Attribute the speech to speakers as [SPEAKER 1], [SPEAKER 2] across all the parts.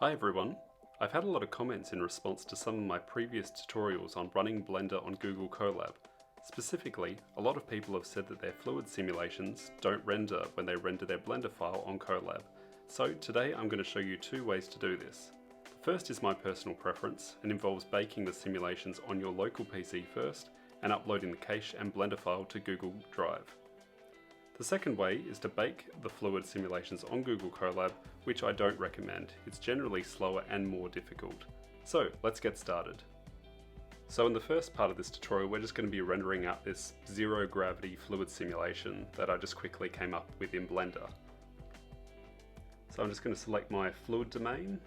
[SPEAKER 1] Hi everyone. I've had a lot of comments in response to some of my previous tutorials on running Blender on Google Colab. Specifically, a lot of people have said that their fluid simulations don't render when they render their Blender file on Colab. So today I'm going to show you two ways to do this. The first is my personal preference and involves baking the simulations on your local PC first and uploading the cache and Blender file to Google Drive. The second way is to bake the fluid simulations on Google Colab, which I don't recommend. It's generally slower and more difficult. So let's get started. So in the first part of this tutorial, we're just going to be rendering out this zero gravity fluid simulation that I just quickly came up with in Blender. So I'm just going to select my fluid domain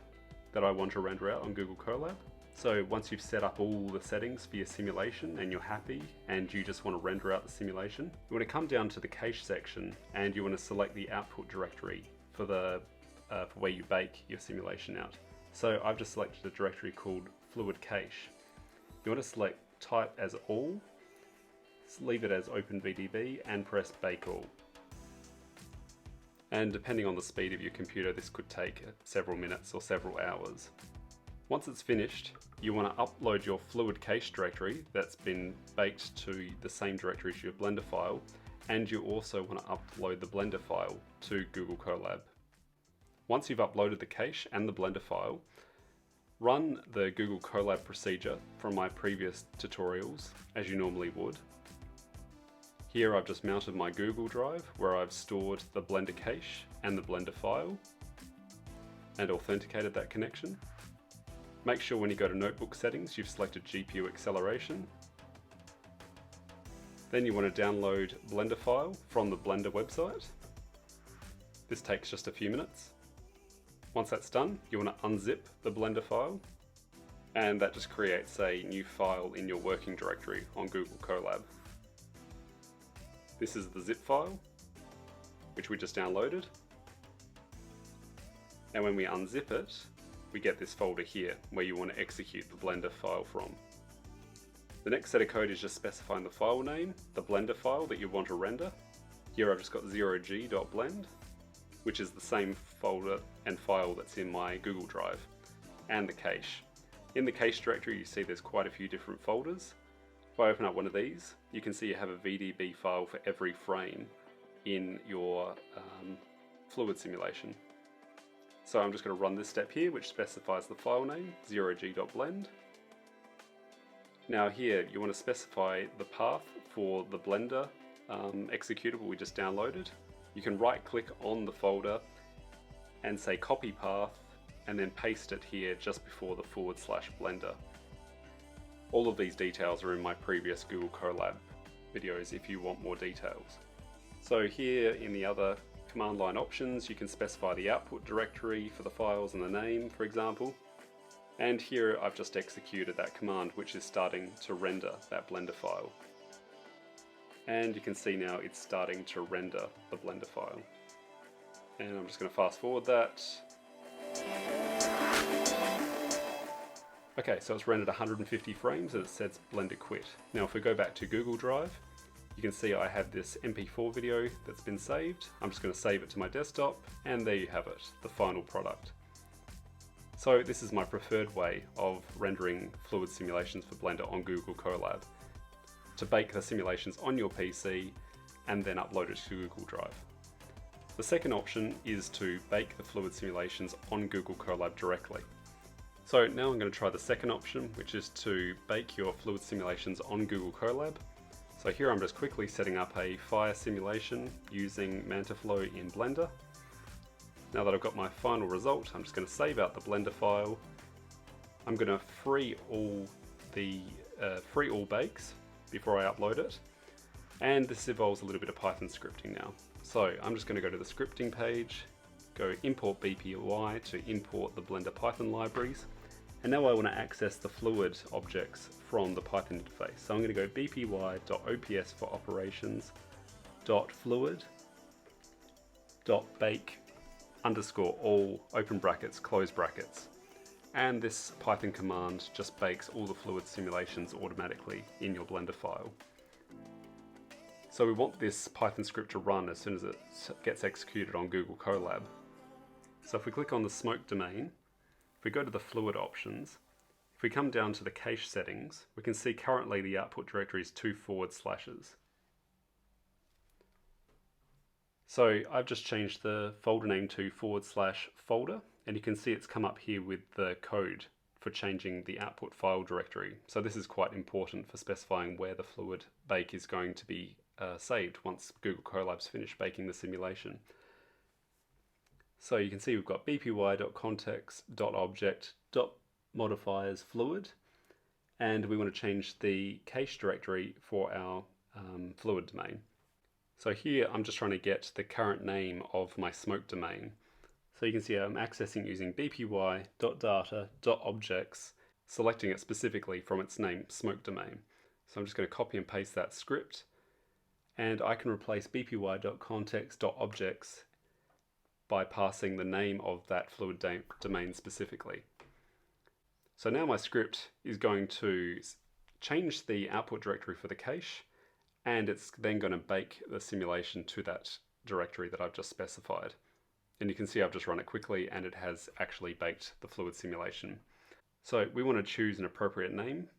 [SPEAKER 1] that I want to render out on Google Colab. So once you've set up all the settings for your simulation and you're happy and you just want to render out the simulation, you want to come down to the cache section and you want to select the output directory for for where you bake your simulation out. So I've just selected a directory called fluid cache. You want to select type as all, leave it as OpenVDB and press bake all. And depending on the speed of your computer, this could take several minutes or several hours. Once it's finished, you want to upload your fluid cache directory that's been baked to the same directory as your Blender file, and you also want to upload the Blender file to Google Colab. Once you've uploaded the cache and the Blender file, run the Google Colab procedure from my previous tutorials as you normally would. Here I've just mounted my Google Drive where I've stored the Blender cache and the Blender file and authenticated that connection. Make sure when you go to notebook settings you've selected GPU acceleration. Then you want to download Blender file from the Blender website. This takes just a few minutes. Once that's done, you want to unzip the Blender file, and that just creates a new file in your working directory on Google Colab. This is the zip file, which we just downloaded. And when we unzip it, we get this folder here where you want to execute the Blender file from. The next set of code is just specifying the file name, the Blender file that you want to render. Here I've just got 0g.blend, which is the same folder and file that's in my Google Drive, and the cache. In the cache directory you see there's quite a few different folders. If I open up one of these, you can see you have a VDB file for every frame in your fluid simulation. So I'm just going to run this step here, which specifies the file name, 0g.blend. Now here, you want to specify the path for the Blender executable we just downloaded. You can right click on the folder and say copy path, and then paste it here just before the /blender. All of these details are in my previous Google Colab videos if you want more details. So here in the other command line options, you can specify the output directory for the files and the name, for example. And here I've just executed that command, which is starting to render that Blender file. And you can see now it's starting to render the Blender file. And I'm just going to fast forward that. Okay, so it's rendered 150 frames and it says Blender quit. Now if we go back to Google Drive, you can see I have this MP4 video that's been saved. I'm just going to save it to my desktop, and there you have it, the final product. So this is my preferred way of rendering fluid simulations for Blender on Google Colab. To bake the simulations on your PC and then upload it to Google Drive. The second option is to bake the fluid simulations on Google Colab directly. So now I'm going to try the second option, which is to bake your fluid simulations on Google Colab. So here I'm just quickly setting up a fire simulation using MantaFlow in Blender. Now that I've got my final result, I'm just going to save out the Blender file. I'm going to free all bakes before I upload it. And this involves a little bit of Python scripting now. So I'm just going to go to the scripting page, go import BPY to import the Blender Python libraries. And now I want to access the fluid objects from the Python interface. So I'm going to go bpy.ops for operations.fluid.bake _ all open brackets, close brackets. And this Python command just bakes all the fluid simulations automatically in your Blender file. So we want this Python script to run as soon as it gets executed on Google Colab. So if we click on the smoke domain, If we go to the fluid options, if we come down to the cache settings, we can see currently the output directory is 2 forward slashes. So I've just changed the folder name to /folder, and you can see it's come up here with the code for changing the output file directory. So this is quite important for specifying where the fluid bake is going to be saved once Google Colab's finished baking the simulation. So you can see we've got bpy.context.object.modifiers fluid, and we want to change the cache directory for our fluid domain. So here I'm just trying to get the current name of my smoke domain. So you can see I'm accessing using bpy.data.objects, selecting it specifically from its name, smoke domain. So I'm just going to copy and paste that script, and I can replace bpy.context.objects by passing the name of that fluid domain specifically. So now my script is going to change the output directory for the cache, and it's then going to bake the simulation to that directory that I've just specified. And you can see I've just run it quickly and it has actually baked the fluid simulation. So we want to choose an appropriate name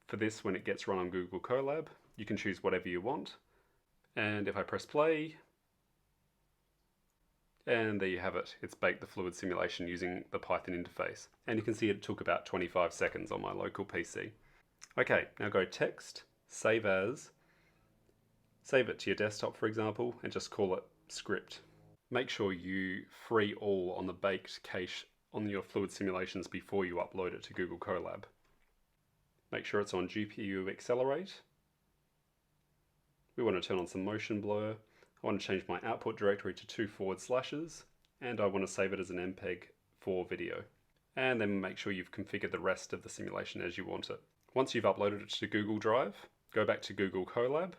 [SPEAKER 1] for this when it gets run on Google Colab. You can choose whatever you want. And if I press play, and there you have it. It's baked the fluid simulation using the Python interface. And you can see it took about 25 seconds on my local PC. Okay, now go text, save as, save it to your desktop for example, and just call it script. Make sure you free all on the baked cache on your fluid simulations before you upload it to Google Colab. Make sure it's on GPU accelerate. We want to turn on some motion blur. I want to change my output directory to 2 forward slashes, and I want to save it as an MPEG for video. And then make sure you've configured the rest of the simulation as you want it. Once you've uploaded it to Google Drive, go back to Google Colab,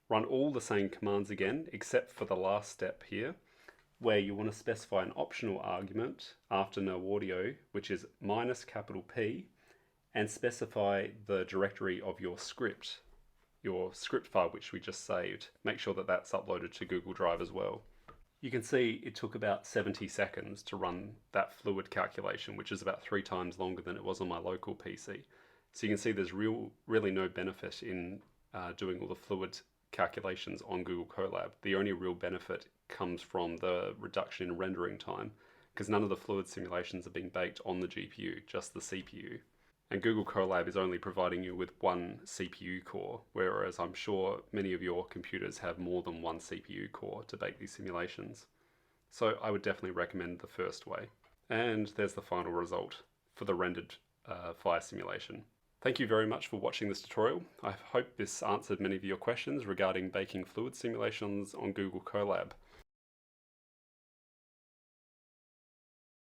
[SPEAKER 1] run all the same commands again, except for the last step here, where you want to specify an optional argument after no audio, which is -P, and specify the directory of your script file which we just saved. Make sure that that's uploaded to Google Drive as well. You can see it took about 70 seconds to run that fluid calculation, which is about 3 times longer than it was on my local PC. So you can see there's really no benefit in doing all the fluid calculations on Google Colab. The only real benefit comes from the reduction in rendering time, because none of the fluid simulations are being baked on the GPU, just the CPU. And Google Colab is only providing you with 1 CPU core, whereas I'm sure many of your computers have more than 1 CPU core to bake these simulations. So I would definitely recommend the first way. And there's the final result for the rendered fire simulation. Thank you very much for watching this tutorial. I hope this answered many of your questions regarding baking fluid simulations on Google Colab.